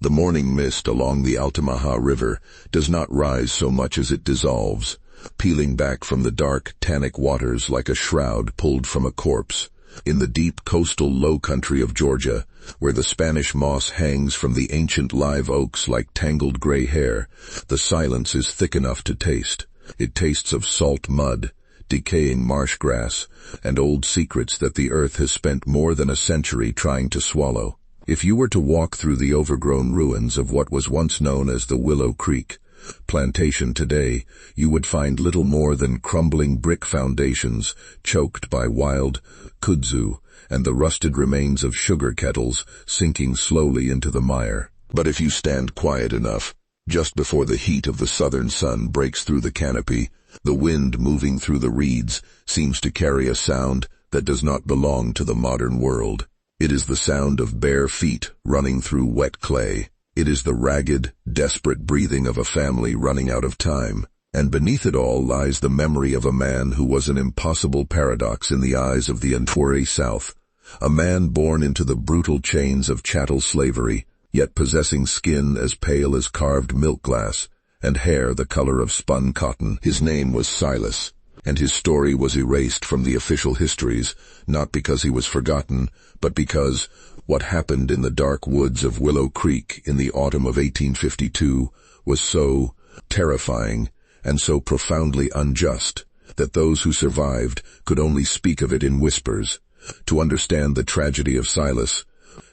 The morning mist along the Altamaha River does not rise so much as it dissolves, peeling back from the dark, tannic waters like a shroud pulled from a corpse. In the deep coastal low country of Georgia, where the Spanish moss hangs from the ancient live oaks like tangled gray hair, the silence is thick enough to taste. It tastes of salt mud, decaying marsh grass, and old secrets that the earth has spent more than a century trying to swallow. If you were to walk through the overgrown ruins of what was once known as the Willow Creek plantation today, you would find little more than crumbling brick foundations choked by wild kudzu and the rusted remains of sugar kettles sinking slowly into the mire. But if you stand quiet enough, just before the heat of the southern sun breaks through the canopy, the wind moving through the reeds seems to carry a sound that does not belong to the modern world. It is the sound of bare feet running through wet clay. It is the ragged, desperate breathing of a family running out of time. And beneath it all lies the memory of a man who was an impossible paradox in the eyes of the untold South. A man born into the brutal chains of chattel slavery, yet possessing skin as pale as carved milk glass, and hair the color of spun cotton. His name was Silas, and his story was erased from the official histories, not because he was forgotten, but because what happened in the dark woods of Willow Creek in the autumn of 1852 was so terrifying and so profoundly unjust that those who survived could only speak of it in whispers. To understand the tragedy of Silas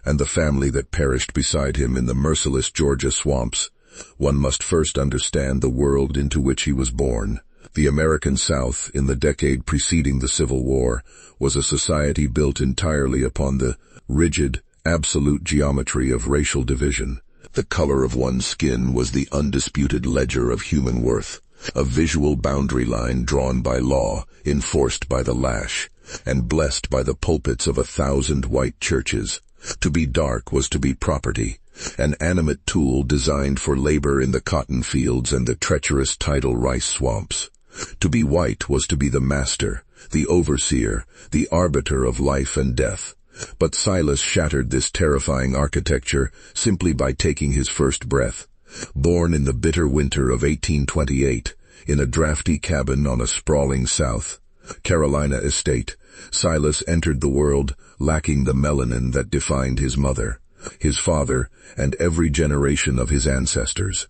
and the family that perished beside him in the merciless Georgia swamps, one must first understand the world into which he was born. The American South, in the decade preceding the Civil War, was a society built entirely upon the rigid, absolute geometry of racial division. The color of one's skin was the undisputed ledger of human worth, a visual boundary line drawn by law, enforced by the lash, and blessed by the pulpits of 1,000 white churches. To be dark was to be property, an animate tool designed for labor in the cotton fields and the treacherous tidal rice swamps. To be white was to be the master, the overseer, the arbiter of life and death. But Silas shattered this terrifying architecture simply by taking his first breath. Born in the bitter winter of 1828, in a drafty cabin on a sprawling South Carolina estate, Silas entered the world lacking the melanin that defined his mother, his father, and every generation of his ancestors.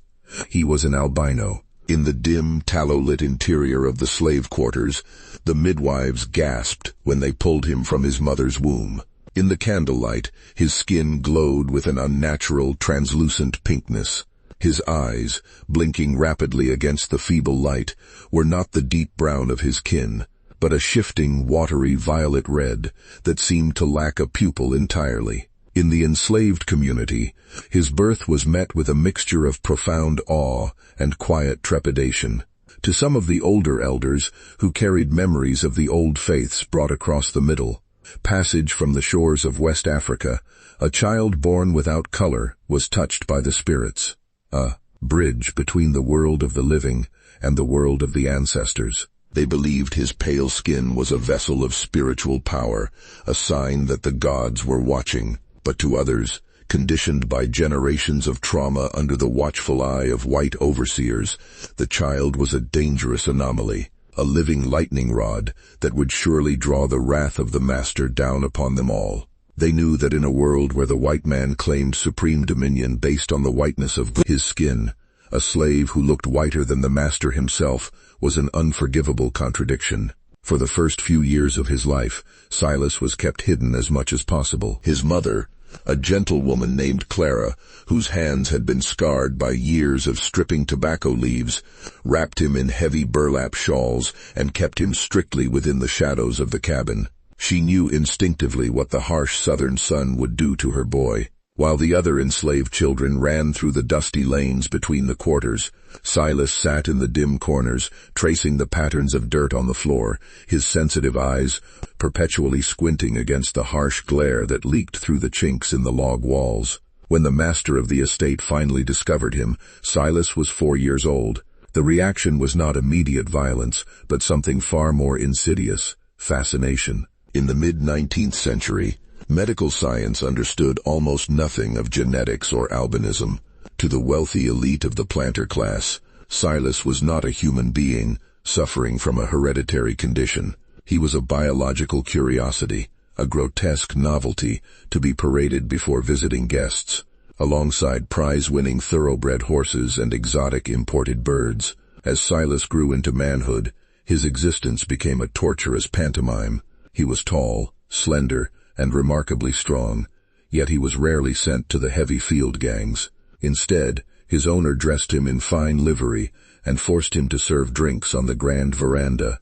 He was an albino. In the dim, tallow-lit interior of the slave quarters, the midwives gasped when they pulled him from his mother's womb. In the candlelight, his skin glowed with an unnatural, translucent pinkness. His eyes, blinking rapidly against the feeble light, were not the deep brown of his kin, but a shifting, watery violet red that seemed to lack a pupil entirely. In the enslaved community, his birth was met with a mixture of profound awe and quiet trepidation. To some of the older elders, who carried memories of the old faiths brought across the Middle Passage from the shores of West Africa, a child born without color was touched by the spirits, a bridge between the world of the living and the world of the ancestors. They believed his pale skin was a vessel of spiritual power, a sign that the gods were watching. But to others, conditioned by generations of trauma under the watchful eye of white overseers, the child was a dangerous anomaly, a living lightning rod that would surely draw the wrath of the master down upon them all. They knew that in a world where the white man claimed supreme dominion based on the whiteness of his skin, a slave who looked whiter than the master himself was an unforgivable contradiction. For the first few years of his life, Silas was kept hidden as much as possible. His mother, a gentlewoman named Clara, whose hands had been scarred by years of stripping tobacco leaves, wrapped him in heavy burlap shawls and kept him strictly within the shadows of the cabin. She knew instinctively what the harsh southern sun would do to her boy. While the other enslaved children ran through the dusty lanes between the quarters, Silas sat in the dim corners, tracing the patterns of dirt on the floor, his sensitive eyes perpetually squinting against the harsh glare that leaked through the chinks in the log walls. When the master of the estate finally discovered him, Silas was 4 years old. The reaction was not immediate violence, but something far more insidious: fascination. In the mid-19th century, Medical science understood almost nothing of genetics or albinism. To the wealthy elite of the planter class, Silas was not a human being suffering from a hereditary condition. He was a biological curiosity, a grotesque novelty to be paraded before visiting guests, alongside prize-winning thoroughbred horses and exotic imported birds. As Silas grew into manhood, his existence became a torturous pantomime. He was tall, slender, and remarkably strong, yet he was rarely sent to the heavy field gangs. Instead, his owner dressed him in fine livery and forced him to serve drinks on the grand veranda.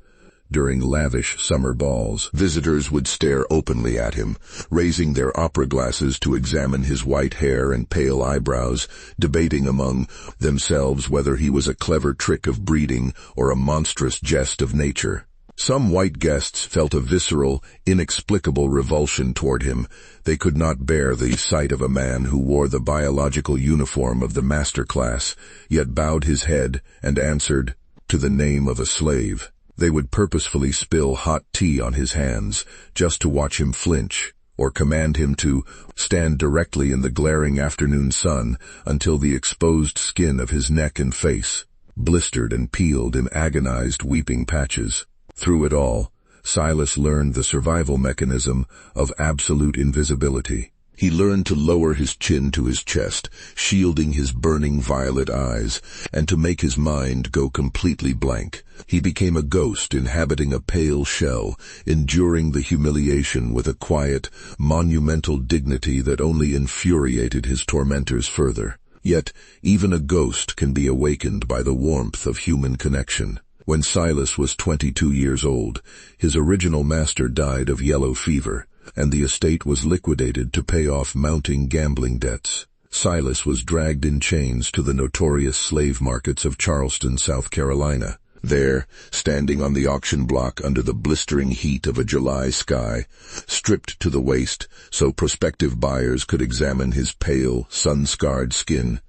During lavish summer balls, visitors would stare openly at him, raising their opera glasses to examine his white hair and pale eyebrows, debating among themselves whether he was a clever trick of breeding or a monstrous jest of nature. Some white guests felt a visceral, inexplicable revulsion toward him. They could not bear the sight of a man who wore the biological uniform of the master class, yet bowed his head and answered to the name of a slave. They would purposefully spill hot tea on his hands just to watch him flinch, or command him to stand directly in the glaring afternoon sun until the exposed skin of his neck and face blistered and peeled in agonized weeping patches. Through it all, Silas learned the survival mechanism of absolute invisibility. He learned to lower his chin to his chest, shielding his burning violet eyes, and to make his mind go completely blank. He became a ghost inhabiting a pale shell, enduring the humiliation with a quiet, monumental dignity that only infuriated his tormentors further. Yet, even a ghost can be awakened by the warmth of human connection. When Silas was 22 years old, his original master died of yellow fever, and the estate was liquidated to pay off mounting gambling debts. Silas was dragged in chains to the notorious slave markets of Charleston, South Carolina. There, standing on the auction block under the blistering heat of a July sky, stripped to the waist so prospective buyers could examine his pale, sun-scarred skin,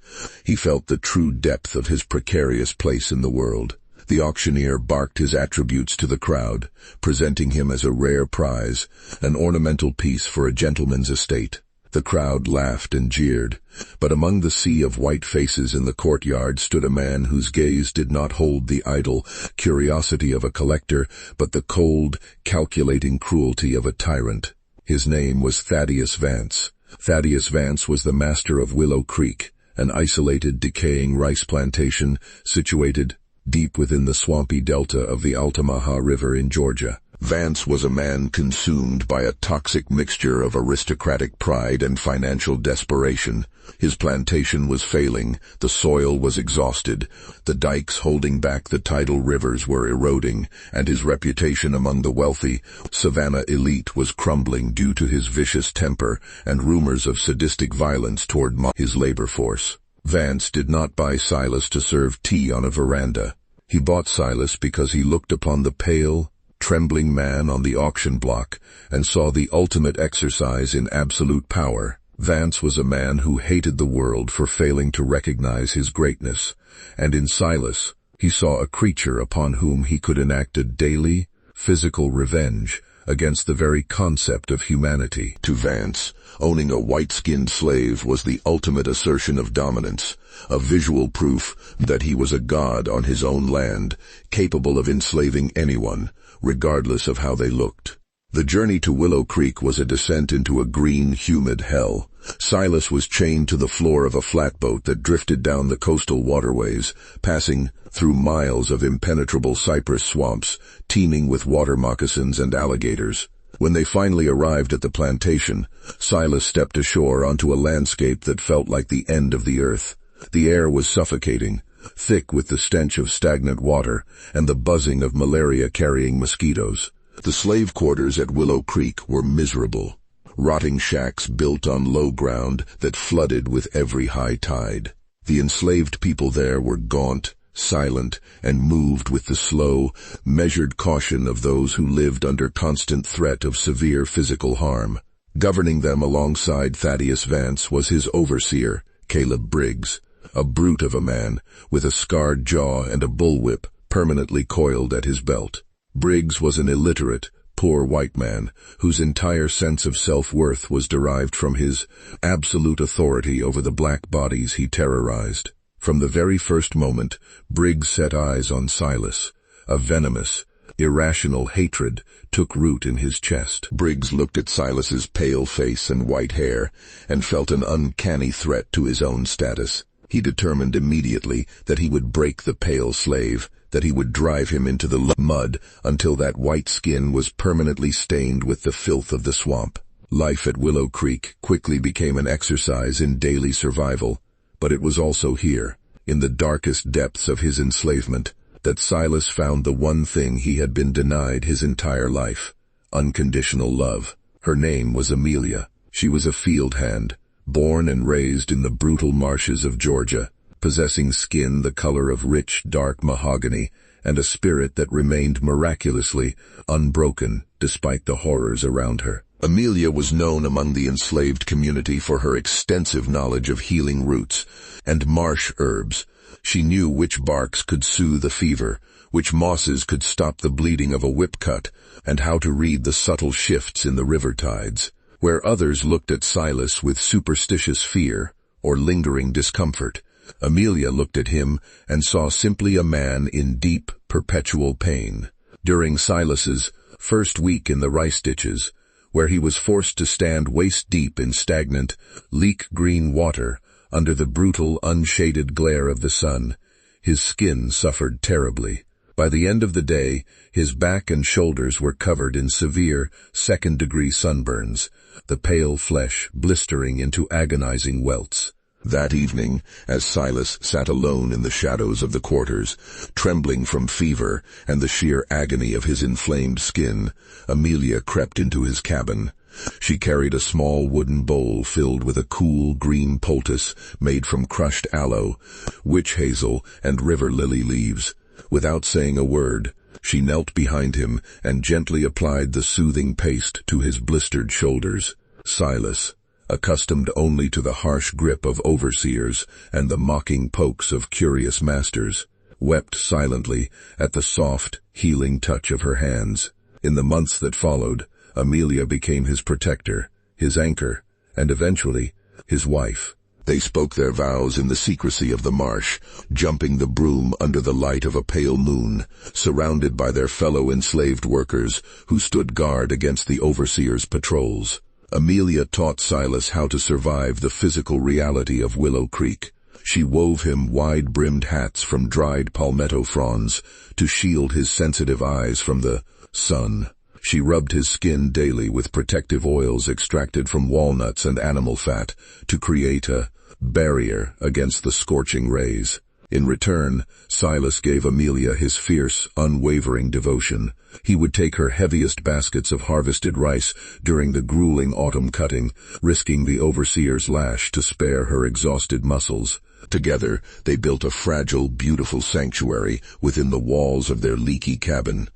he felt the true depth of his precarious place in the world. The auctioneer barked his attributes to the crowd, presenting him as a rare prize, an ornamental piece for a gentleman's estate. The crowd laughed and jeered, but among the sea of white faces in the courtyard stood a man whose gaze did not hold the idle curiosity of a collector, but the cold, calculating cruelty of a tyrant. His name was Thaddeus Vance. Thaddeus Vance was the master of Willow Creek, an isolated, decaying rice plantation situated deep within the swampy delta of the Altamaha River in Georgia. Vance was a man consumed by a toxic mixture of aristocratic pride and financial desperation. His plantation was failing, the soil was exhausted, the dikes holding back the tidal rivers were eroding, and his reputation among the wealthy Savannah elite was crumbling due to his vicious temper and rumors of sadistic violence toward his labor force. Vance did not buy Silas to serve tea on a veranda. He bought Silas because he looked upon the pale, trembling man on the auction block and saw the ultimate exercise in absolute power. Vance was a man who hated the world for failing to recognize his greatness, and in Silas he saw a creature upon whom he could enact a daily, physical revenge against the very concept of humanity. To Vance, owning a white-skinned slave was the ultimate assertion of dominance, a visual proof that he was a god on his own land, capable of enslaving anyone, regardless of how they looked. The journey to Willow Creek was a descent into a green, humid hell. Silas was chained to the floor of a flatboat that drifted down the coastal waterways, passing through miles of impenetrable cypress swamps, teeming with water moccasins and alligators. When they finally arrived at the plantation, Silas stepped ashore onto a landscape that felt like the end of the earth. The air was suffocating, thick with the stench of stagnant water and the buzzing of malaria-carrying mosquitoes. The slave quarters at Willow Creek were miserable, rotting shacks built on low ground that flooded with every high tide. The enslaved people there were gaunt, silent, and moved with the slow, measured caution of those who lived under constant threat of severe physical harm. Governing them alongside Thaddeus Vance was his overseer, Caleb Briggs, a brute of a man with a scarred jaw and a bullwhip permanently coiled at his belt. Briggs was an illiterate, poor white man, whose entire sense of self-worth was derived from his absolute authority over the black bodies he terrorized. From the very first moment, Briggs set eyes on Silas. A venomous, irrational hatred took root in his chest. Briggs looked at Silas's pale face and white hair and felt an uncanny threat to his own status. He determined immediately that he would break the pale slave, that he would drive him into the mud until that white skin was permanently stained with the filth of the swamp. Life at Willow Creek quickly became an exercise in daily survival, but it was also here, in the darkest depths of his enslavement, that Silas found the one thing he had been denied his entire life: unconditional love. Her name was Amelia. She was a field hand, born and raised in the brutal marshes of Georgia, possessing skin the color of rich, dark mahogany, and a spirit that remained miraculously unbroken despite the horrors around her. Amelia was known among the enslaved community for her extensive knowledge of healing roots and marsh herbs. She knew which barks could soothe a fever, which mosses could stop the bleeding of a whip cut, and how to read the subtle shifts in the river tides. Where others looked at Silas with superstitious fear or lingering discomfort, Amelia looked at him and saw simply a man in deep, perpetual pain. During Silas's first week in the rice ditches, where he was forced to stand waist-deep in stagnant, leek-green water under the brutal, unshaded glare of the sun, his skin suffered terribly. By the end of the day, his back and shoulders were covered in severe, second-degree sunburns, the pale flesh blistering into agonizing welts. That evening, as Silas sat alone in the shadows of the quarters, trembling from fever and the sheer agony of his inflamed skin, Amelia crept into his cabin. She carried a small wooden bowl filled with a cool green poultice made from crushed aloe, witch hazel, and river lily leaves. Without saying a word, she knelt behind him and gently applied the soothing paste to his blistered shoulders. Silas, accustomed only to the harsh grip of overseers and the mocking pokes of curious masters, wept silently at the soft, healing touch of her hands. In the months that followed, Amelia became his protector, his anchor, and eventually, his wife. They spoke their vows in the secrecy of the marsh, jumping the broom under the light of a pale moon, surrounded by their fellow enslaved workers who stood guard against the overseers' patrols. Amelia taught Silas how to survive the physical reality of Willow Creek. She wove him wide-brimmed hats from dried palmetto fronds to shield his sensitive eyes from the sun. She rubbed his skin daily with protective oils extracted from walnuts and animal fat to create a barrier against the scorching rays. In return, Silas gave Amelia his fierce, unwavering devotion. He would take her heaviest baskets of harvested rice during the grueling autumn cutting, risking the overseer's lash to spare her exhausted muscles. Together, they built a fragile, beautiful sanctuary within the walls of their leaky cabin.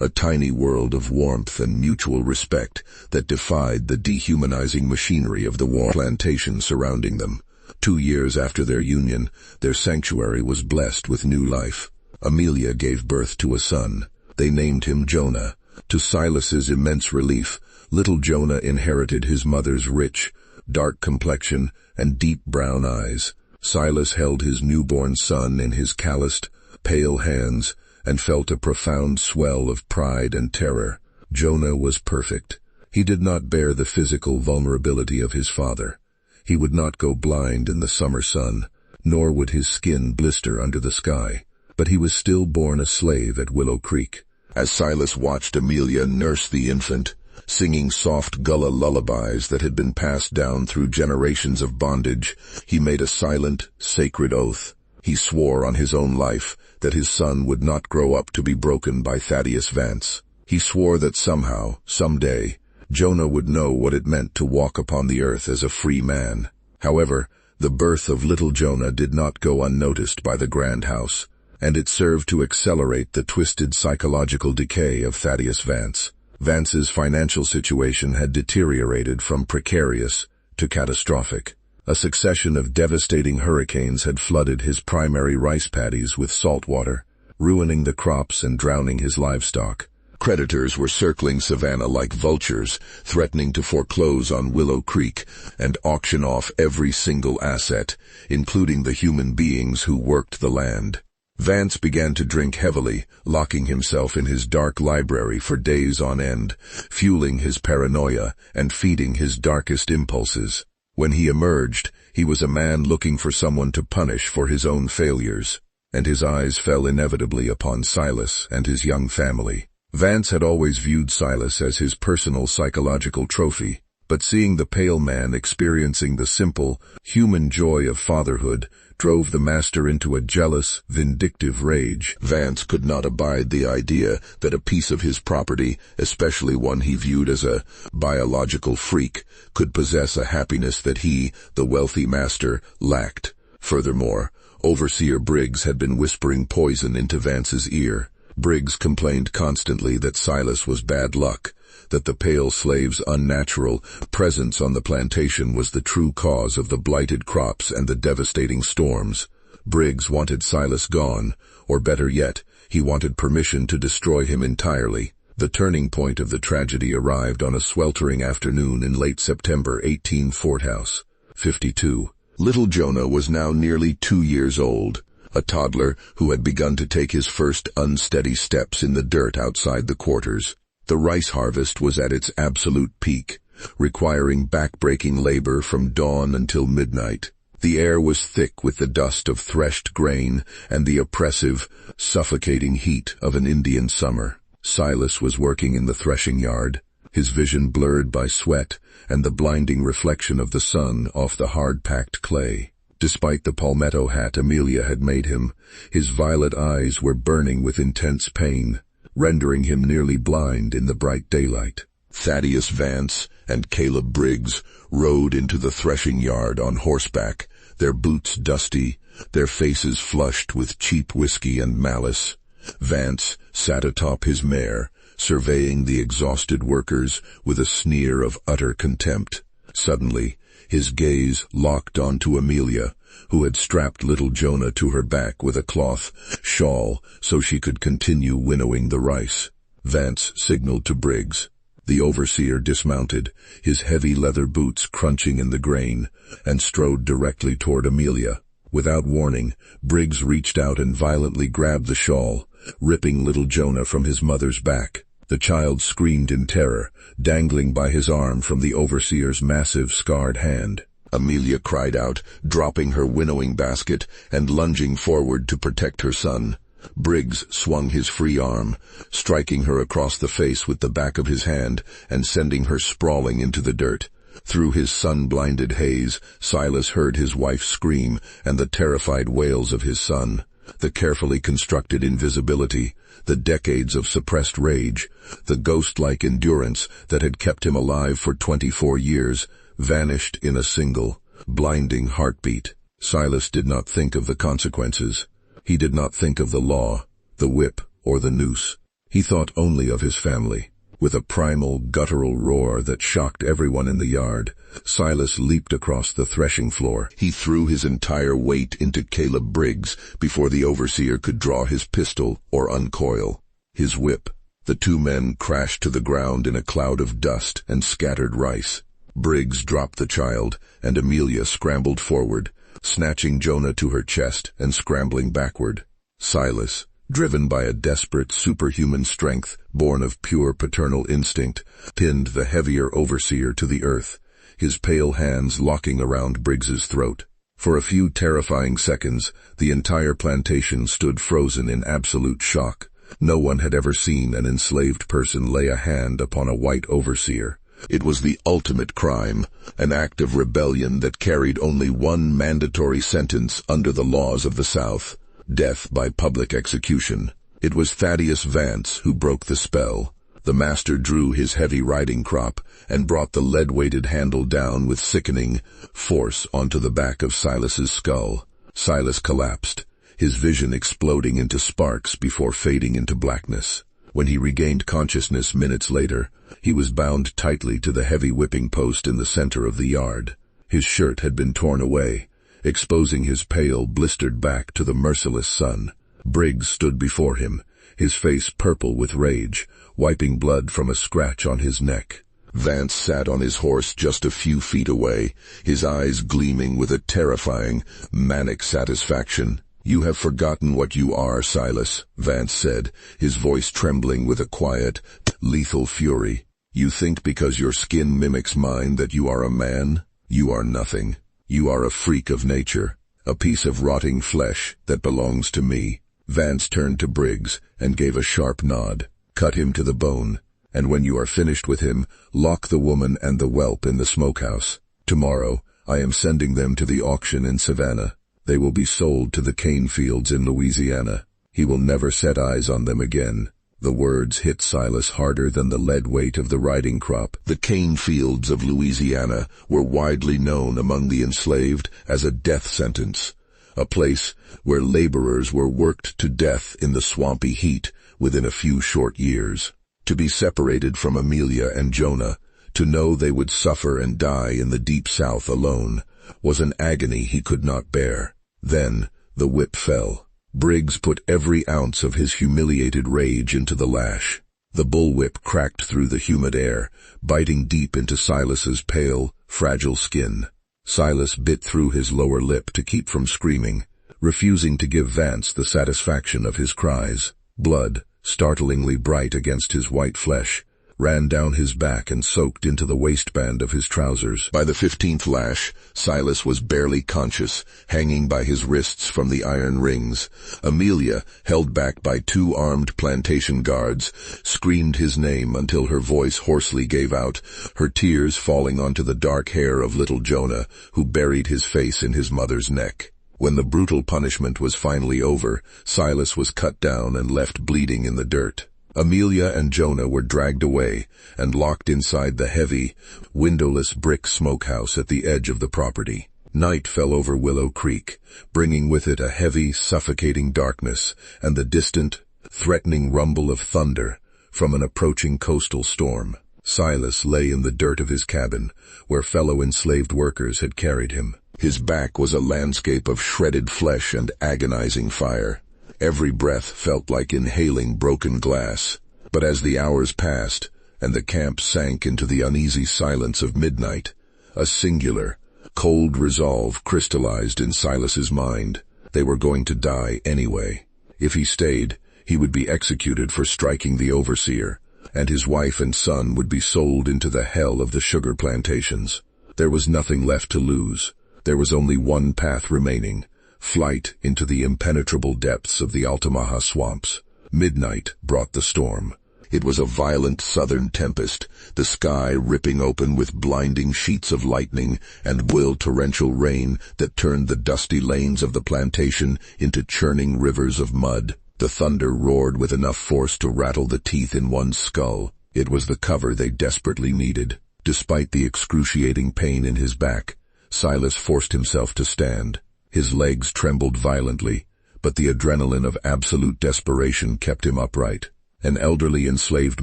A tiny world of warmth and mutual respect that defied the dehumanizing machinery of the war plantation surrounding them. 2 years after their union, their sanctuary was blessed with new life. Amelia gave birth to a son. They named him Jonah. To Silas's immense relief, little Jonah inherited his mother's rich, dark complexion and deep brown eyes. Silas held his newborn son in his calloused, pale hands and felt a profound swell of pride and terror. Jonah was perfect. He did not bear the physical vulnerability of his father. He would not go blind in the summer sun, nor would his skin blister under the sky. But he was still born a slave at Willow Creek. As Silas watched Amelia nurse the infant, singing soft gullah lullabies that had been passed down through generations of bondage, he made a silent, sacred oath. He swore on his own life that his son would not grow up to be broken by Thaddeus Vance. He swore that somehow, someday, Jonah would know what it meant to walk upon the earth as a free man. However, the birth of little Jonah did not go unnoticed by the Grand House, and it served to accelerate the twisted psychological decay of Thaddeus Vance. Vance's financial situation had deteriorated from precarious to catastrophic. A succession of devastating hurricanes had flooded his primary rice paddies with salt water, ruining the crops and drowning his livestock. Creditors were circling Savannah like vultures, threatening to foreclose on Willow Creek and auction off every single asset, including the human beings who worked the land. Vance began to drink heavily, locking himself in his dark library for days on end, fueling his paranoia and feeding his darkest impulses. When he emerged, he was a man looking for someone to punish for his own failures, and his eyes fell inevitably upon Silas and his young family. Vance had always viewed Silas as his personal psychological trophy, but seeing the pale man experiencing the simple, human joy of fatherhood drove the master into a jealous, vindictive rage. Vance could not abide the idea that a piece of his property, especially one he viewed as a biological freak, could possess a happiness that he, the wealthy master, lacked. Furthermore, Overseer Briggs had been whispering poison into Vance's ear. Briggs complained constantly that Silas was bad luck, that the pale slave's unnatural presence on the plantation was the true cause of the blighted crops and the devastating storms. Briggs wanted Silas gone, or better yet, he wanted permission to destroy him entirely. The turning point of the tragedy arrived on a sweltering afternoon in late September 18 Fort House, 52. Little Jonah was now nearly 2 years old, a toddler who had begun to take his first unsteady steps in the dirt outside the quarters. The rice harvest was at its absolute peak, requiring back-breaking labor from dawn until midnight. The air was thick with the dust of threshed grain and the oppressive, suffocating heat of an Indian summer. Silas was working in the threshing yard, his vision blurred by sweat and the blinding reflection of the sun off the hard-packed clay. Despite the palmetto hat Amelia had made him, his violet eyes were burning with intense pain, rendering him nearly blind in the bright daylight. Thaddeus Vance and Caleb Briggs rode into the threshing yard on horseback, their boots dusty, their faces flushed with cheap whiskey and malice. Vance sat atop his mare, surveying the exhausted workers with a sneer of utter contempt. Suddenly, his gaze locked onto Amelia, who had strapped little Jonah to her back with a cloth shawl so she could continue winnowing the rice. Vance signaled to Briggs. The overseer dismounted, his heavy leather boots crunching in the grain, and strode directly toward Amelia. Without warning, Briggs reached out and violently grabbed the shawl, ripping little Jonah from his mother's back. The child screamed in terror, dangling by his arm from the overseer's massive, scarred hand. Amelia cried out, dropping her winnowing basket and lunging forward to protect her son. Briggs swung his free arm, striking her across the face with the back of his hand and sending her sprawling into the dirt. Through his sun-blinded haze, Silas heard his wife scream and the terrified wails of his son. The carefully constructed invisibility, the decades of suppressed rage, the ghost-like endurance that had kept him alive for 24 years, vanished in a single, blinding heartbeat. Silas did not think of the consequences. He did not think of the law, the whip, or the noose. He thought only of his family. With a primal, guttural roar that shocked everyone in the yard, Silas leaped across the threshing floor. He threw his entire weight into Caleb Briggs before the overseer could draw his pistol or uncoil his whip. The two men crashed to the ground in a cloud of dust and scattered rice. Briggs dropped the child, and Amelia scrambled forward, snatching Jonah to her chest and scrambling backward. Silas, driven by a desperate superhuman strength born of pure paternal instinct, pinned the heavier overseer to the earth, his pale hands locking around Briggs's throat. For a few terrifying seconds, the entire plantation stood frozen in absolute shock. No one had ever seen an enslaved person lay a hand upon a white overseer. It was the ultimate crime, an act of rebellion that carried only one mandatory sentence under the laws of the South: death by public execution. It was Thaddeus Vance who broke the spell. The master drew his heavy riding crop and brought the lead-weighted handle down with sickening force onto the back of Silas's skull. Silas collapsed, his vision exploding into sparks before fading into blackness. When he regained consciousness minutes later, he was bound tightly to the heavy whipping post in the center of the yard. His shirt had been torn away, exposing his pale, blistered back to the merciless sun. Briggs stood before him, his face purple with rage, wiping blood from a scratch on his neck. Vance sat on his horse just a few feet away, his eyes gleaming with a terrifying, manic satisfaction. "You have forgotten what you are, Silas," Vance said, his voice trembling with a quiet, lethal fury. "You think because your skin mimics mine that you are a man? You are nothing. You are a freak of nature, a piece of rotting flesh that belongs to me." Vance turned to Briggs and gave a sharp nod. "Cut him to the bone, and when you are finished with him, lock the woman and the whelp in the smokehouse. Tomorrow, I am sending them to the auction in Savannah. They will be sold to the cane fields in Louisiana. He will never set eyes on them again." The words hit Silas harder than the lead weight of the riding crop. The cane fields of Louisiana were widely known among the enslaved as a death sentence, a place where laborers were worked to death in the swampy heat within a few short years. To be separated from Amelia and Jonah, to know they would suffer and die in the deep South alone, was an agony he could not bear. Then the whip fell. Briggs put every ounce of his humiliated rage into the lash. The bullwhip cracked through the humid air, biting deep into Silas's pale, fragile skin. Silas bit through his lower lip to keep from screaming, refusing to give Vance the satisfaction of his cries. Blood, startlingly bright against his white flesh, ran down his back and soaked into the waistband of his trousers. By the 15th lash, Silas was barely conscious, hanging by his wrists from the iron rings. Amelia, held back by 2 armed plantation guards, screamed his name until her voice hoarsely gave out, her tears falling onto the dark hair of little Jonah, who buried his face in his mother's neck. When the brutal punishment was finally over, Silas was cut down and left bleeding in the dirt. Amelia and Jonah were dragged away and locked inside the heavy, windowless brick smokehouse at the edge of the property. Night fell over Willow Creek, bringing with it a heavy, suffocating darkness and the distant, threatening rumble of thunder from an approaching coastal storm. Silas lay in the dirt of his cabin, where fellow enslaved workers had carried him. His back was a landscape of shredded flesh and agonizing fire. Every breath felt like inhaling broken glass. But as the hours passed, and the camp sank into the uneasy silence of midnight, a singular, cold resolve crystallized in Silas's mind. They were going to die anyway. If he stayed, he would be executed for striking the overseer, and his wife and son would be sold into the hell of the sugar plantations. There was nothing left to lose. There was only one path remaining: flight into the impenetrable depths of the Altamaha swamps. Midnight brought the storm. It was a violent southern tempest, the sky ripping open with blinding sheets of lightning and wild torrential rain that turned the dusty lanes of the plantation into churning rivers of mud. The thunder roared with enough force to rattle the teeth in one's skull. It was the cover they desperately needed. Despite the excruciating pain in his back, Silas forced himself to stand. His legs trembled violently, but the adrenaline of absolute desperation kept him upright. An elderly enslaved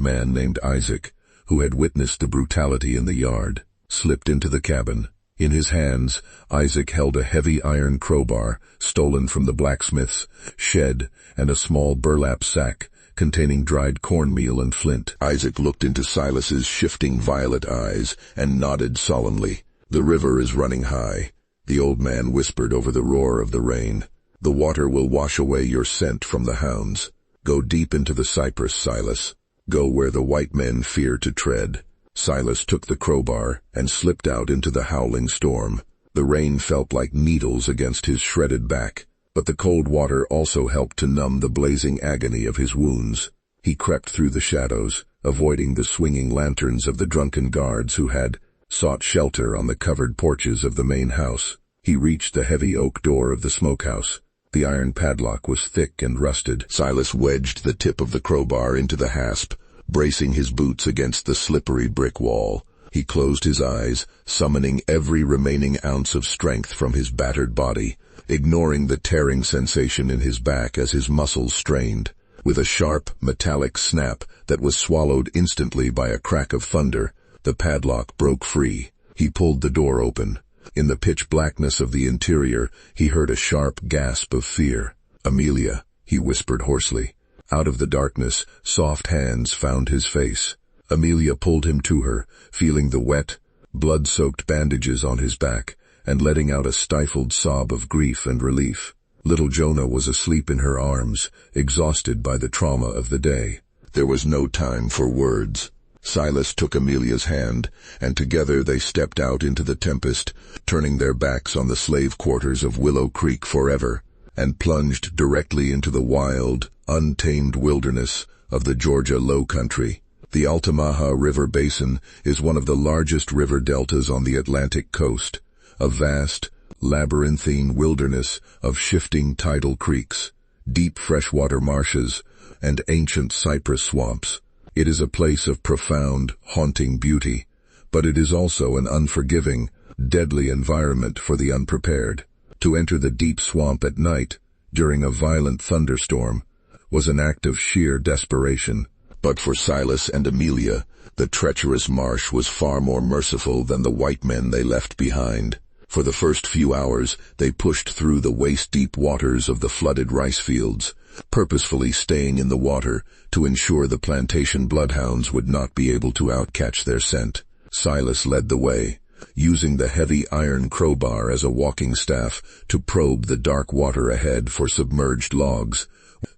man named Isaac, who had witnessed the brutality in the yard, slipped into the cabin. In his hands, Isaac held a heavy iron crowbar stolen from the blacksmith's shed and a small burlap sack containing dried cornmeal and flint. Isaac looked into Silas's shifting violet eyes and nodded solemnly. "The river is running high," the old man whispered over the roar of the rain. "The water will wash away your scent from the hounds. Go deep into the cypress, Silas. Go where the white men fear to tread." Silas took the crowbar and slipped out into the howling storm. The rain felt like needles against his shredded back, but the cold water also helped to numb the blazing agony of his wounds. He crept through the shadows, avoiding the swinging lanterns of the drunken guards who had sought shelter on the covered porches of the main house. He reached the heavy oak door of the smokehouse. The iron padlock was thick and rusted. Silas wedged the tip of the crowbar into the hasp, bracing his boots against the slippery brick wall. He closed his eyes, summoning every remaining ounce of strength from his battered body, ignoring the tearing sensation in his back as his muscles strained. With a sharp, metallic snap that was swallowed instantly by a crack of thunder, the padlock broke free. He pulled the door open. In the pitch blackness of the interior, he heard a sharp gasp of fear. "Amelia," he whispered hoarsely. Out of the darkness, soft hands found his face. Amelia pulled him to her, feeling the wet, blood-soaked bandages on his back, and letting out a stifled sob of grief and relief. Little Jonah was asleep in her arms, exhausted by the trauma of the day. There was no time for words. Silas took Amelia's hand, and together they stepped out into the tempest, turning their backs on the slave quarters of Willow Creek forever, and plunged directly into the wild, untamed wilderness of the Georgia Low Country. The Altamaha River Basin is one of the largest river deltas on the Atlantic coast, a vast, labyrinthine wilderness of shifting tidal creeks, deep freshwater marshes, and ancient cypress swamps. It is a place of profound, haunting beauty, but it is also an unforgiving, deadly environment for the unprepared. To enter the deep swamp at night, during a violent thunderstorm, was an act of sheer desperation. But for Silas and Amelia, the treacherous marsh was far more merciful than the white men they left behind. For the first few hours, they pushed through the waist-deep waters of the flooded rice fields, purposefully staying in the water to ensure the plantation bloodhounds would not be able to outcatch their scent. Silas led the way, using the heavy iron crowbar as a walking staff to probe the dark water ahead for submerged logs,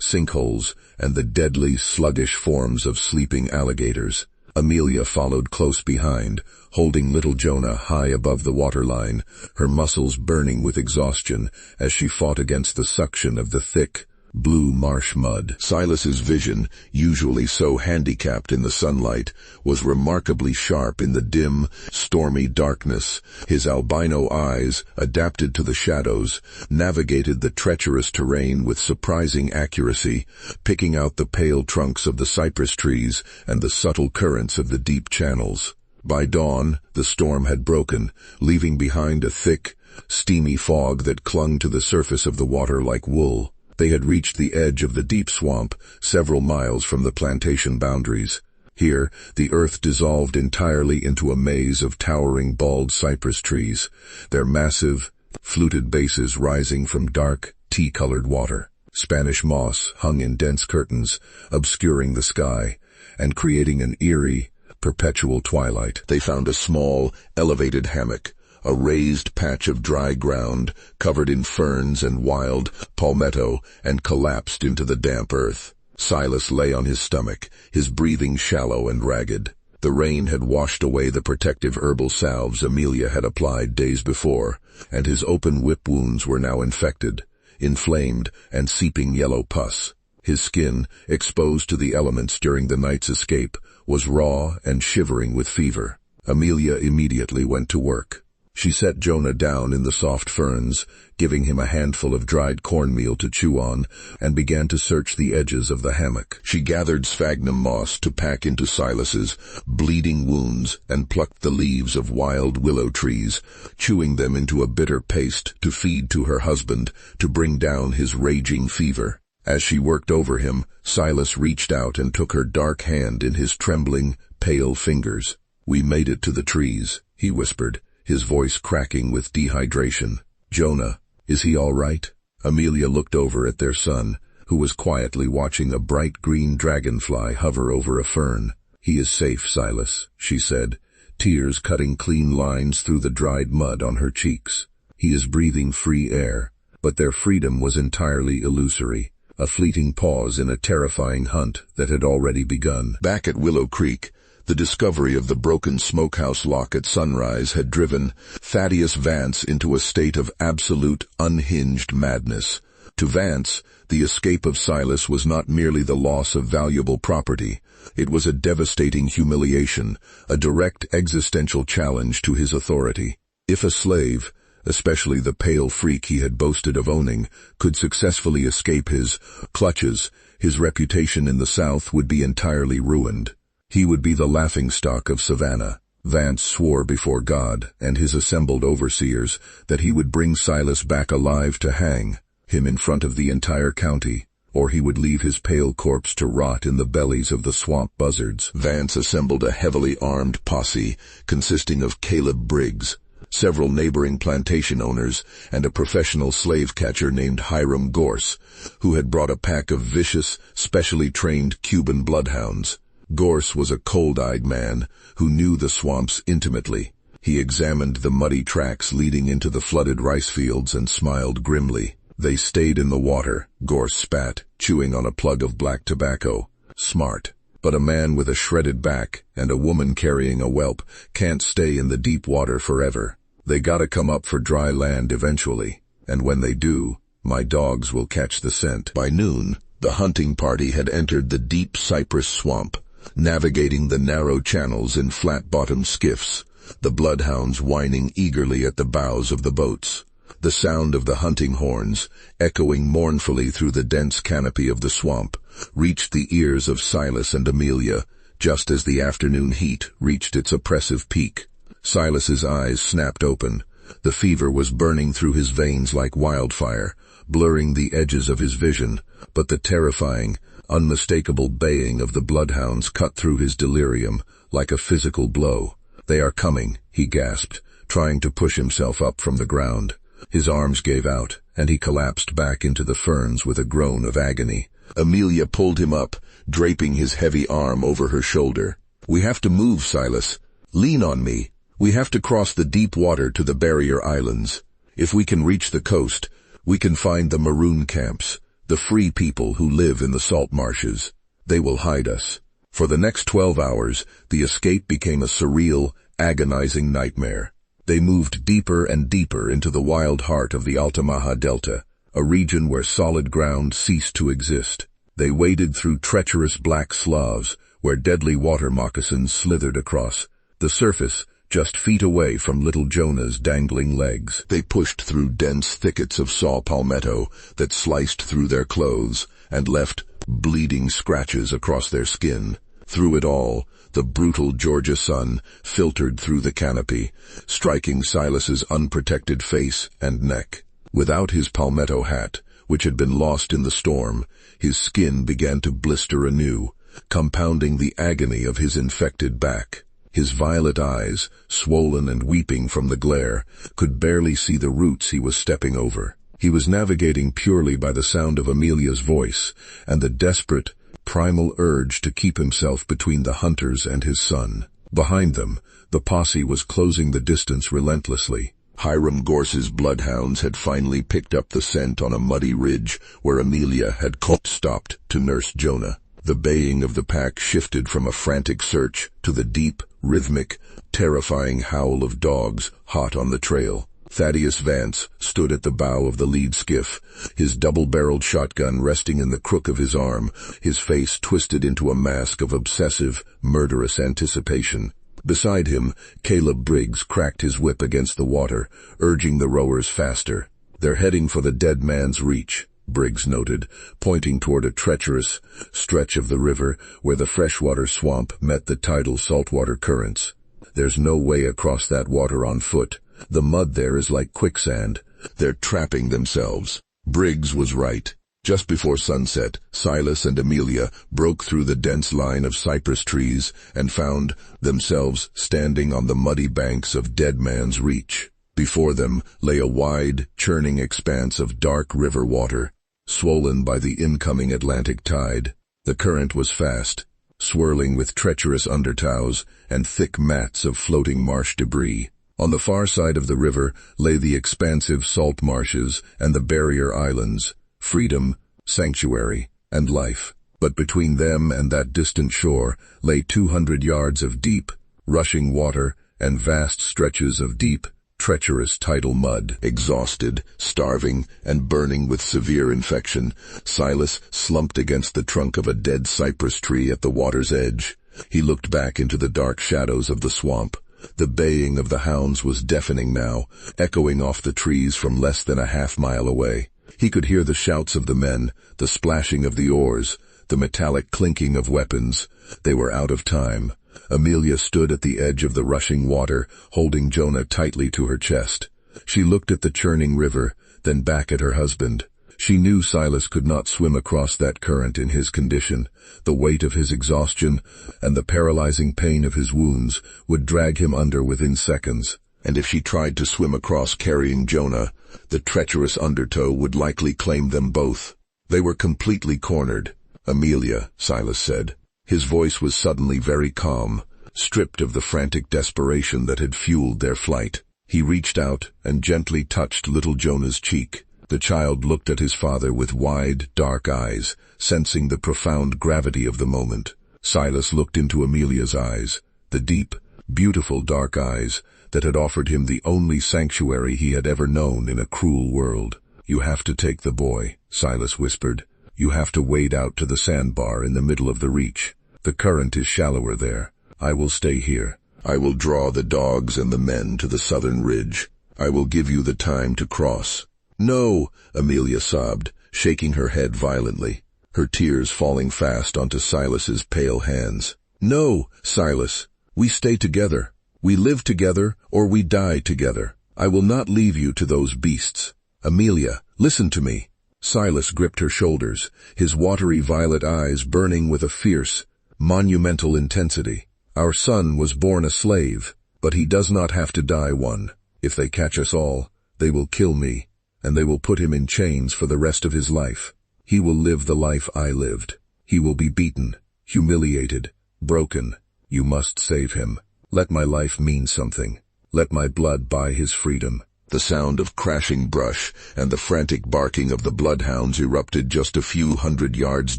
sinkholes, and the deadly, sluggish forms of sleeping alligators. Amelia followed close behind, holding little Jonah high above the waterline, her muscles burning with exhaustion as she fought against the suction of the thick, blue marsh mud. Silas's vision, usually so handicapped in the sunlight, was remarkably sharp in the dim, stormy darkness. His albino eyes, adapted to the shadows, navigated the treacherous terrain with surprising accuracy, picking out the pale trunks of the cypress trees and the subtle currents of the deep channels. By dawn, the storm had broken, leaving behind a thick, steamy fog that clung to the surface of the water like wool. They had reached the edge of the deep swamp, several miles from the plantation boundaries. Here, the earth dissolved entirely into a maze of towering bald cypress trees, their massive, fluted bases rising from dark, tea-colored water. Spanish moss hung in dense curtains, obscuring the sky, and creating an eerie, perpetual twilight. They found a small, elevated hammock, a raised patch of dry ground covered in ferns and wild palmetto, and collapsed into the damp earth. Silas lay on his stomach, his breathing shallow and ragged. The rain had washed away the protective herbal salves Amelia had applied days before, and his open whip wounds were now infected, inflamed, and seeping yellow pus. His skin, exposed to the elements during the night's escape, was raw and shivering with fever. Amelia immediately went to work. She set Jonah down in the soft ferns, giving him a handful of dried cornmeal to chew on, and began to search the edges of the hammock. She gathered sphagnum moss to pack into Silas's bleeding wounds and plucked the leaves of wild willow trees, chewing them into a bitter paste to feed to her husband to bring down his raging fever. As she worked over him, Silas reached out and took her dark hand in his trembling, pale fingers. "We made it to the trees," he whispered, his voice cracking with dehydration. "Jonah, is he all right?" Amelia looked over at their son, who was quietly watching a bright green dragonfly hover over a fern. "He is safe, Silas," she said, tears cutting clean lines through the dried mud on her cheeks. "He is breathing free air." But their freedom was entirely illusory, a fleeting pause in a terrifying hunt that had already begun. Back at Willow Creek, the discovery of the broken smokehouse lock at sunrise had driven Thaddeus Vance into a state of absolute, unhinged madness. To Vance, the escape of Silas was not merely the loss of valuable property. It was a devastating humiliation, a direct existential challenge to his authority. If a slave, especially the pale freak he had boasted of owning, could successfully escape his clutches, his reputation in the South would be entirely ruined. He would be the laughingstock of Savannah. Vance swore before God and his assembled overseers that he would bring Silas back alive to hang him in front of the entire county, or he would leave his pale corpse to rot in the bellies of the swamp buzzards. Vance assembled a heavily armed posse consisting of Caleb Briggs, several neighboring plantation owners, and a professional slave catcher named Hiram Gorse, who had brought a pack of vicious, specially trained Cuban bloodhounds. Gorse was a cold-eyed man who knew the swamps intimately. He examined the muddy tracks leading into the flooded rice fields and smiled grimly. They stayed in the water, Gorse spat, chewing on a plug of black tobacco. Smart. But a man with a shredded back and a woman carrying a whelp can't stay in the deep water forever. They gotta come up for dry land eventually, and when they do, my dogs will catch the scent. By noon, the hunting party had entered the deep cypress swamp, navigating the narrow channels in flat-bottomed skiffs, the bloodhounds whining eagerly at the bows of the boats. The sound of the hunting horns, echoing mournfully through the dense canopy of the swamp, reached the ears of Silas and Amelia, just as the afternoon heat reached its oppressive peak. Silas's eyes snapped open. The fever was burning through his veins like wildfire, blurring the edges of his vision, but the terrifying, unmistakable baying of the bloodhounds cut through his delirium like a physical blow. "They are coming," he gasped, trying to push himself up from the ground. His arms gave out, and he collapsed back into the ferns with a groan of agony. Amelia pulled him up, draping his heavy arm over her shoulder. "We have to move, Silas. Lean on me. We have to cross the deep water to the barrier islands. If we can reach the coast, we can find the maroon camps, the free people who live in the salt marshes. They will hide us." For the next 12 hours, the escape became a surreal, agonizing nightmare. They moved deeper and deeper into the wild heart of the Altamaha Delta, a region where solid ground ceased to exist. They waded through treacherous black sloughs, where deadly water moccasins slithered across the surface just feet away from little Jonah's dangling legs. They pushed through dense thickets of saw palmetto that sliced through their clothes and left bleeding scratches across their skin. Through it all, the brutal Georgia sun filtered through the canopy, striking Silas's unprotected face and neck. Without his palmetto hat, which had been lost in the storm, his skin began to blister anew, compounding the agony of his infected back. His violet eyes, swollen and weeping from the glare, could barely see the roots he was stepping over. He was navigating purely by the sound of Amelia's voice and the desperate, primal urge to keep himself between the hunters and his son. Behind them, the posse was closing the distance relentlessly. Hiram Gorse's bloodhounds had finally picked up the scent on a muddy ridge where Amelia had stopped to nurse Jonah. The baying of the pack shifted from a frantic search to the deep, rhythmic, terrifying howl of dogs hot on the trail. Thaddeus Vance stood at the bow of the lead skiff, his double-barreled shotgun resting in the crook of his arm, his face twisted into a mask of obsessive, murderous anticipation. Beside him, Caleb Briggs cracked his whip against the water, urging the rowers faster. "They're heading for the dead man's reach," Briggs noted, pointing toward a treacherous stretch of the river where the freshwater swamp met the tidal saltwater currents. "There's no way across that water on foot. The mud there is like quicksand. They're trapping themselves." Briggs was right. Just before sunset, Silas and Amelia broke through the dense line of cypress trees and found themselves standing on the muddy banks of Dead Man's Reach. Before them lay a wide, churning expanse of dark river water, swollen by the incoming Atlantic tide. The current was fast, swirling with treacherous undertows and thick mats of floating marsh debris. On the far side of the river lay the expansive salt marshes and the barrier islands, freedom, sanctuary, and life. But between them and that distant shore lay 200 yards of deep, rushing water and vast stretches of deep, treacherous tidal mud. Exhausted, starving, and burning with severe infection, Silas slumped against the trunk of a dead cypress tree at the water's edge. He looked back into the dark shadows of the swamp. The baying of the hounds was deafening now, echoing off the trees from less than a half-mile away. He could hear the shouts of the men, the splashing of the oars, the metallic clinking of weapons. They were out of time. Amelia stood at the edge of the rushing water, holding Jonah tightly to her chest. She looked at the churning river, then back at her husband. She knew Silas could not swim across that current in his condition. The weight of his exhaustion and the paralyzing pain of his wounds would drag him under within seconds. and if she tried to swim across carrying Jonah, the treacherous undertow would likely claim them both. They were completely cornered. "Amelia," Silas said. His voice was suddenly very calm, stripped of the frantic desperation that had fueled their flight. He reached out and gently touched little Jonah's cheek. The child looked at his father with wide, dark eyes, sensing the profound gravity of the moment. Silas looked into Amelia's eyes, the deep, beautiful dark eyes that had offered him the only sanctuary he had ever known in a cruel world. "You have to take the boy," Silas whispered. "You have to wade out to the sandbar in the middle of the reach. The current is shallower there. I will stay here. I will draw the dogs and the men to the southern ridge. I will give you the time to cross." "No," Amelia sobbed, shaking her head violently, her tears falling fast onto Silas's pale hands. "No, Silas, we stay together. We live together or we die together. I will not leave you to those beasts. Amelia, listen to me." Silas gripped her shoulders, his watery violet eyes burning with a fierce, monumental intensity. "Our son was born a slave, but he does not have to die one. If they catch us all, they will kill me, and they will put him in chains for the rest of his life. He will live the life I lived. He will be beaten, humiliated, broken. You must save him. Let my life mean something. Let my blood buy his freedom." The sound of crashing brush and the frantic barking of the bloodhounds erupted just a few hundred yards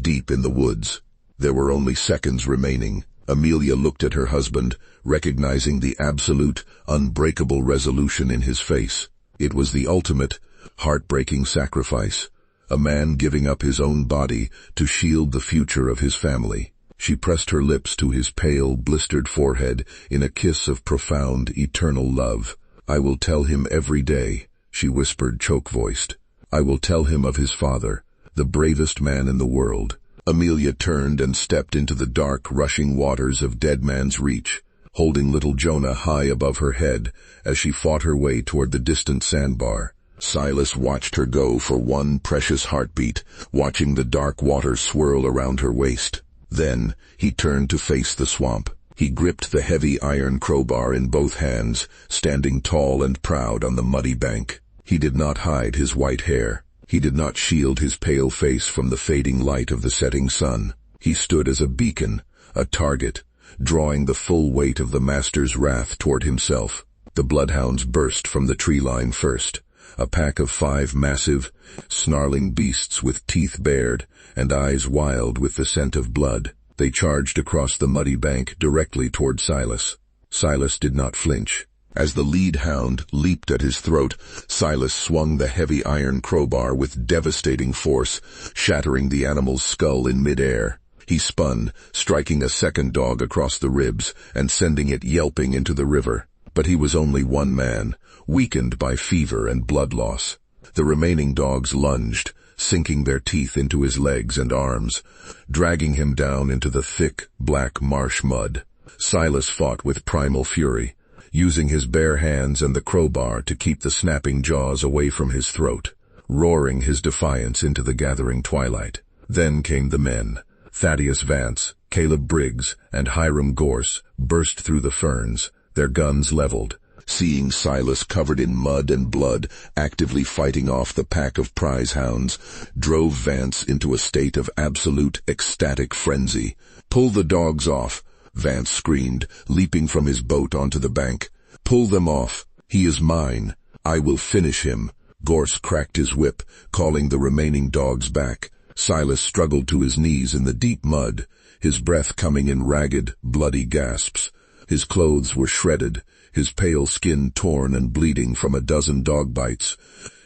deep in the woods. There were only seconds remaining. Amelia looked at her husband, recognizing the absolute, unbreakable resolution in his face. It was the ultimate, heartbreaking sacrifice, a man giving up his own body to shield the future of his family. She pressed her lips to his pale, blistered forehead in a kiss of profound, eternal love. "I will tell him every day," she whispered, choke-voiced. "I will tell him of his father, the bravest man in the world." Amelia turned and stepped into the dark, rushing waters of Dead Man's Reach, holding little Jonah high above her head as she fought her way toward the distant sandbar. Silas watched her go for one precious heartbeat, watching the dark water swirl around her waist. Then he turned to face the swamp. He gripped the heavy iron crowbar in both hands, standing tall and proud on the muddy bank. He did not hide his white hair. He did not shield his pale face from the fading light of the setting sun. He stood as a beacon, a target, drawing the full weight of the master's wrath toward himself. The bloodhounds burst from the tree line first, a pack of 5 massive, snarling beasts with teeth bared and eyes wild with the scent of blood. They charged across the muddy bank directly toward Silas. Silas did not flinch. As the lead hound leaped at his throat, Silas swung the heavy iron crowbar with devastating force, shattering the animal's skull in midair. He spun, striking a second dog across the ribs and sending it yelping into the river. But he was only one man, weakened by fever and blood loss. The remaining dogs lunged, sinking their teeth into his legs and arms, dragging him down into the thick, black marsh mud. Silas fought with primal fury, using his bare hands and the crowbar to keep the snapping jaws away from his throat, roaring his defiance into the gathering twilight. Then came the men. Thaddeus Vance, Caleb Briggs, and Hiram Gorse burst through the ferns, their guns leveled. Seeing Silas covered in mud and blood, actively fighting off the pack of prize hounds, drove Vance into a state of absolute ecstatic frenzy. "Pull the dogs off," Vance screamed, leaping from his boat onto the bank. "Pull them off. He is mine. I will finish him." Gorse cracked his whip, calling the remaining dogs back. Silas struggled to his knees in the deep mud, his breath coming in ragged, bloody gasps. His clothes were shredded, his pale skin torn and bleeding from a dozen dog bites,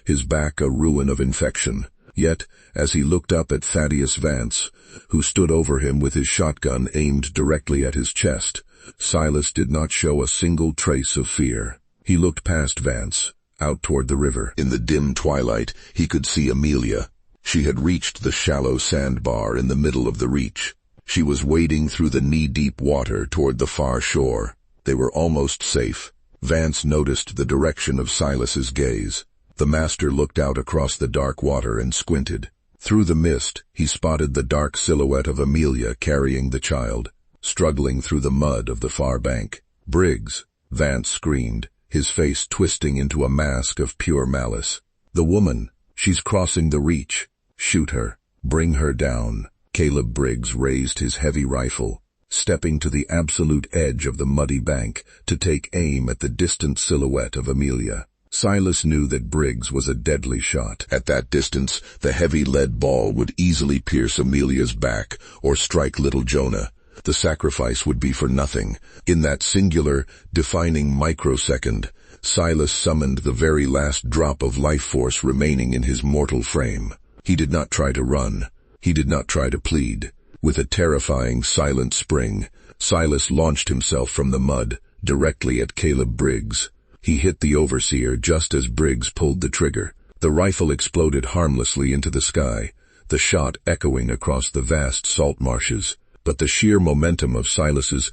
his back a ruin of infection. Yet, as he looked up at Thaddeus Vance, who stood over him with his shotgun aimed directly at his chest, Silas did not show a single trace of fear. He looked past Vance, out toward the river. In the dim twilight, he could see Amelia. She had reached the shallow sandbar in the middle of the reach. She was wading through the knee-deep water toward the far shore. They were almost safe. Vance noticed the direction of Silas's gaze. The master looked out across the dark water and squinted. Through the mist, he spotted the dark silhouette of Amelia carrying the child, struggling through the mud of the far bank. "Briggs!" Vance screamed, his face twisting into a mask of pure malice. "The woman, she's crossing the reach. Shoot her. Bring her down." Caleb Briggs raised his heavy rifle, stepping to the absolute edge of the muddy bank to take aim at the distant silhouette of Amelia. Silas knew that Briggs was a deadly shot. At that distance, the heavy lead ball would easily pierce Amelia's back or strike little Jonah. The sacrifice would be for nothing. In that singular, defining microsecond, Silas summoned the very last drop of life force remaining in his mortal frame. He did not try to run. He did not try to plead. With a terrifying, silent spring, Silas launched himself from the mud, directly at Caleb Briggs. He hit the overseer just as Briggs pulled the trigger. The rifle exploded harmlessly into the sky, the shot echoing across the vast salt marshes. But the sheer momentum of Silas's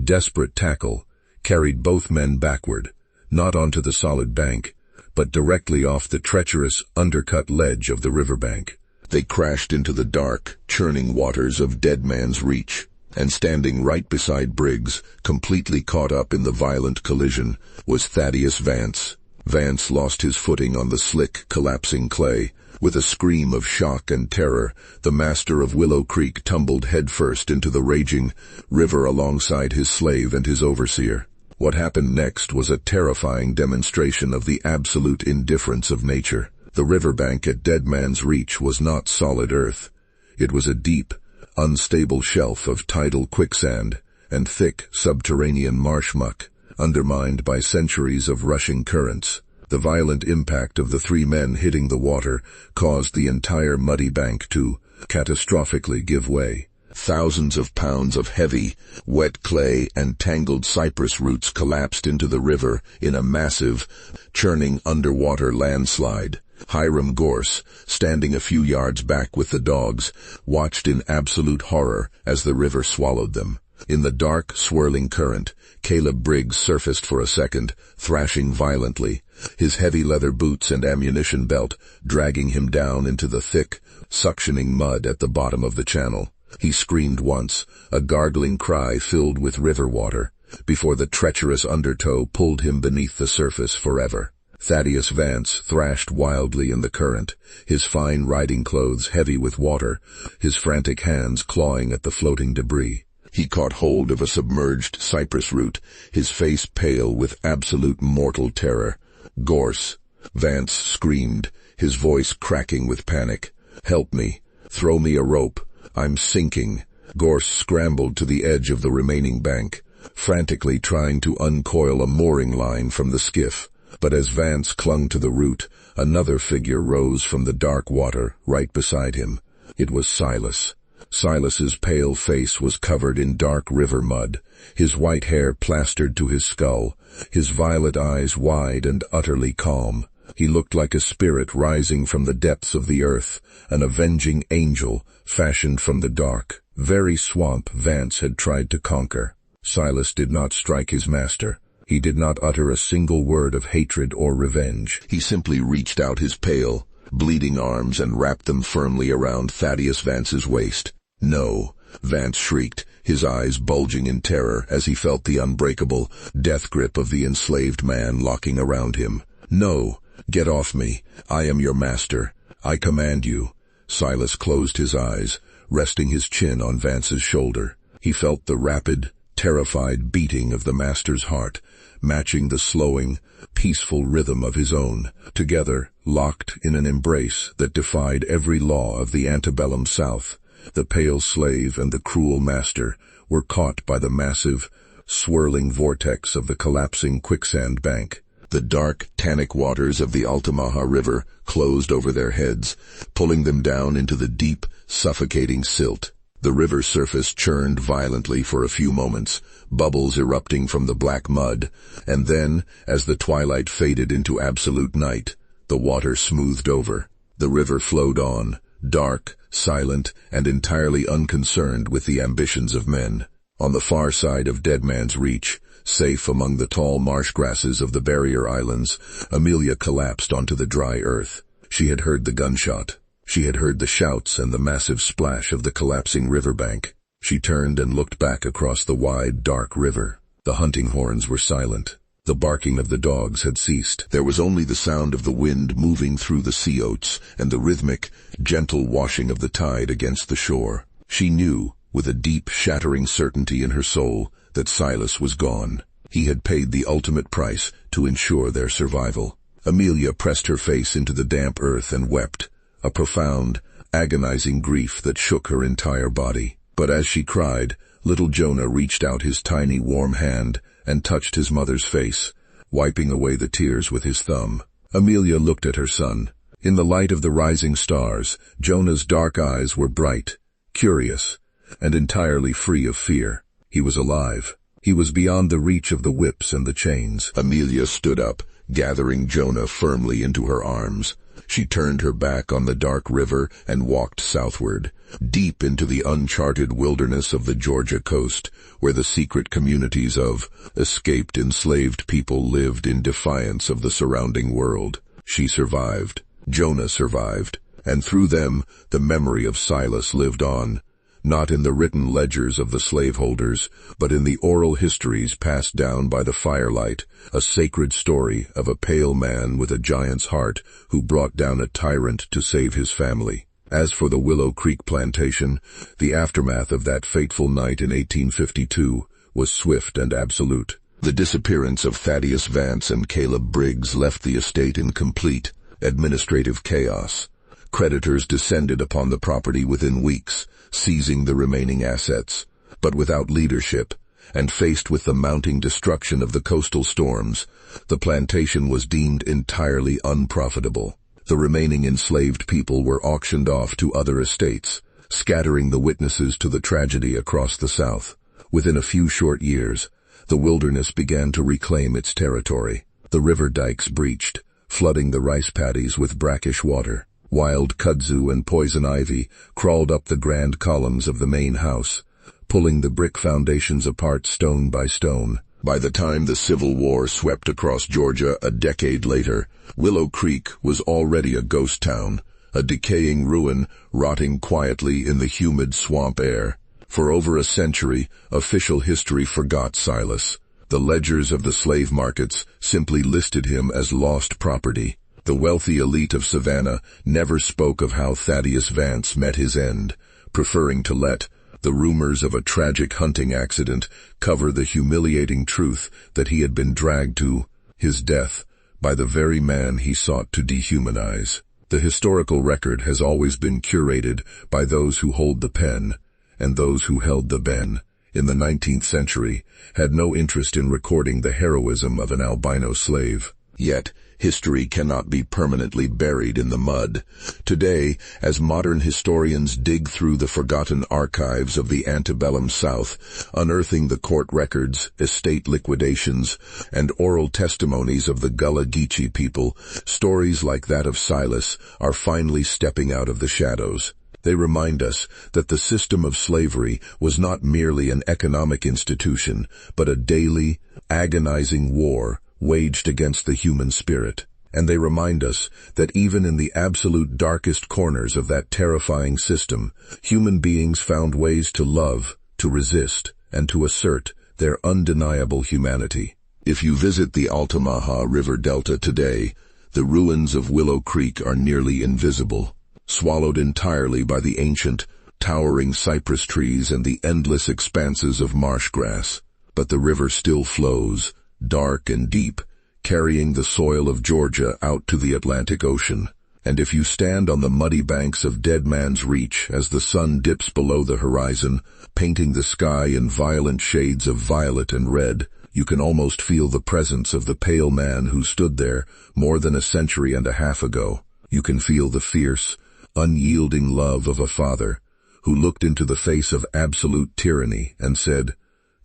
desperate tackle carried both men backward, not onto the solid bank, but directly off the treacherous, undercut ledge of the riverbank. They crashed into the dark, churning waters of Dead Man's Reach, and standing right beside Briggs, completely caught up in the violent collision, was Thaddeus Vance. Vance lost his footing on the slick, collapsing clay. With a scream of shock and terror, the master of Willow Creek tumbled headfirst into the raging river alongside his slave and his overseer. What happened next was a terrifying demonstration of the absolute indifference of nature. The riverbank at Dead Man's Reach was not solid earth. It was a deep, unstable shelf of tidal quicksand and thick subterranean marsh muck, undermined by centuries of rushing currents. The violent impact of the three men hitting the water caused the entire muddy bank to catastrophically give way. Thousands of pounds of heavy, wet clay and tangled cypress roots collapsed into the river in a massive, churning underwater landslide. Hiram Gorse, standing a few yards back with the dogs, watched in absolute horror as the river swallowed them. In the dark, swirling current, Caleb Briggs surfaced for a second, thrashing violently, his heavy leather boots and ammunition belt dragging him down into the thick, suctioning mud at the bottom of the channel. He screamed once, a gargling cry filled with river water, before the treacherous undertow pulled him beneath the surface forever. Thaddeus Vance thrashed wildly in the current, his fine riding clothes heavy with water, his frantic hands clawing at the floating debris. He caught hold of a submerged cypress root, his face pale with absolute mortal terror. "Gorse!" Vance screamed, his voice cracking with panic. "Help me! Throw me a rope! I'm sinking!" Gorse scrambled to the edge of the remaining bank, frantically trying to uncoil a mooring line from the skiff. But as Vance clung to the root, another figure rose from the dark water right beside him. It was Silas. Silas's pale face was covered in dark river mud, his white hair plastered to his skull, his violet eyes wide and utterly calm. He looked like a spirit rising from the depths of the earth, an avenging angel fashioned from the dark, very swamp Vance had tried to conquer. Silas did not strike his master. He did not utter a single word of hatred or revenge. He simply reached out his pale, bleeding arms and wrapped them firmly around Thaddeus Vance's waist. "No!" Vance shrieked, his eyes bulging in terror as he felt the unbreakable death grip of the enslaved man locking around him. "No! Get off me! I am your master! I command you!" Silas closed his eyes, resting his chin on Vance's shoulder. He felt the rapid, terrified beating of the master's heart, matching the slowing, peaceful rhythm of his own. Together, locked in an embrace that defied every law of the antebellum South, the pale slave and the cruel master were caught by the massive, swirling vortex of the collapsing quicksand bank. The dark, tannic waters of the Altamaha River closed over their heads, pulling them down into the deep, suffocating silt. The river surface churned violently for a few moments, bubbles erupting from the black mud, and then, as the twilight faded into absolute night, the water smoothed over. The river flowed on, dark, silent, and entirely unconcerned with the ambitions of men. On the far side of Dead Man's Reach, safe among the tall marsh grasses of the barrier islands, Amelia collapsed onto the dry earth. She had heard the gunshot. She had heard the shouts and the massive splash of the collapsing riverbank. She turned and looked back across the wide, dark river. The hunting horns were silent. The barking of the dogs had ceased. There was only the sound of the wind moving through the sea oats and the rhythmic, gentle washing of the tide against the shore. She knew, with a deep, shattering certainty in her soul, that Silas was gone. He had paid the ultimate price to ensure their survival. Amelia pressed her face into the damp earth and wept, a profound, agonizing grief that shook her entire body. But as she cried, little Jonah reached out his tiny, warm hand and touched his mother's face, wiping away the tears with his thumb. Amelia looked at her son. In the light of the rising stars, Jonah's dark eyes were bright, curious, and entirely free of fear. He was alive. He was beyond the reach of the whips and the chains. Amelia stood up, gathering Jonah firmly into her arms. She turned her back on the dark river and walked southward, deep into the uncharted wilderness of the Georgia coast, where the secret communities of escaped enslaved people lived in defiance of the surrounding world. She survived. Jonah survived. And through them, the memory of Silas lived on, not in the written ledgers of the slaveholders, but in the oral histories passed down by the firelight, a sacred story of a pale man with a giant's heart who brought down a tyrant to save his family. As for the Willow Creek plantation, the aftermath of that fateful night in 1852 was swift and absolute. The disappearance of Thaddeus Vance and Caleb Briggs left the estate in complete administrative chaos. Creditors descended upon the property within weeks, seizing the remaining assets. But without leadership, and faced with the mounting destruction of the coastal storms, the plantation was deemed entirely unprofitable. The remaining enslaved people were auctioned off to other estates, scattering the witnesses to the tragedy across the South. Within a few short years, the wilderness began to reclaim its territory. The river dikes breached, flooding the rice paddies with brackish water. Wild kudzu and poison ivy crawled up the grand columns of the main house, pulling the brick foundations apart stone by stone. By the time the Civil War swept across Georgia a decade later, Willow Creek was already a ghost town, a decaying ruin rotting quietly in the humid swamp air. For over a century, official history forgot Silas. The ledgers of the slave markets simply listed him as lost property. The wealthy elite of Savannah never spoke of how Thaddeus Vance met his end, preferring to let the rumors of a tragic hunting accident cover the humiliating truth that he had been dragged to his death by the very man he sought to dehumanize. The historical record has always been curated by those who hold the pen, and those who held the pen in the 19th century had no interest in recording the heroism of an albino slave. Yet, history cannot be permanently buried in the mud. Today, as modern historians dig through the forgotten archives of the antebellum South, unearthing the court records, estate liquidations, and oral testimonies of the Gullah Geechee people, stories like that of Silas are finally stepping out of the shadows. They remind us that the system of slavery was not merely an economic institution, but a daily, agonizing war waged against the human spirit. And they remind us that even in the absolute darkest corners of that terrifying system, human beings found ways to love, to resist, and to assert their undeniable humanity. If you visit the Altamaha River Delta today, the ruins of Willow Creek are nearly invisible, swallowed entirely by the ancient, towering cypress trees and the endless expanses of marsh grass. But the river still flows, dark and deep, carrying the soil of Georgia out to the Atlantic Ocean. And if you stand on the muddy banks of Dead Man's Reach as the sun dips below the horizon, painting the sky in violent shades of violet and red, you can almost feel the presence of the pale man who stood there more than a century and a half ago. You can feel the fierce, unyielding love of a father who looked into the face of absolute tyranny and said,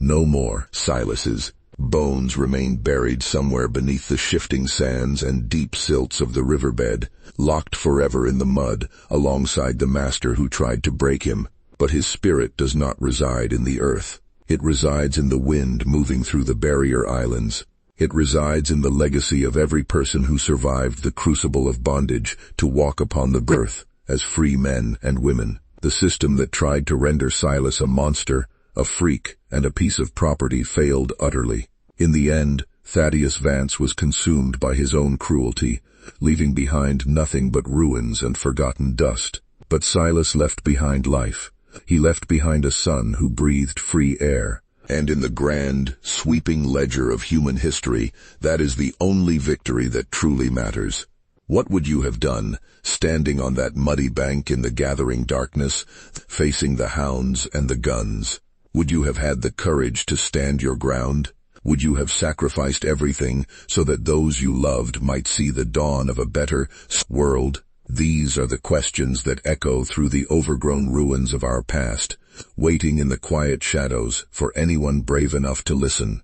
"No more." Silas's bones remain buried somewhere beneath the shifting sands and deep silts of the riverbed, locked forever in the mud alongside the master who tried to break him. But his spirit does not reside in the earth. It resides in the wind moving through the barrier islands. It resides in the legacy of every person who survived the crucible of bondage to walk upon the earth as free men and women. The system that tried to render Silas a monster, a freak, and a piece of property failed utterly. In the end, Thaddeus Vance was consumed by his own cruelty, leaving behind nothing but ruins and forgotten dust. But Silas left behind life. He left behind a son who breathed free air. And in the grand, sweeping ledger of human history, that is the only victory that truly matters. What would you have done, standing on that muddy bank in the gathering darkness, facing the hounds and the guns? Would you have had the courage to stand your ground? Would you have sacrificed everything so that those you loved might see the dawn of a better world? These are the questions that echo through the overgrown ruins of our past, waiting in the quiet shadows for anyone brave enough to listen.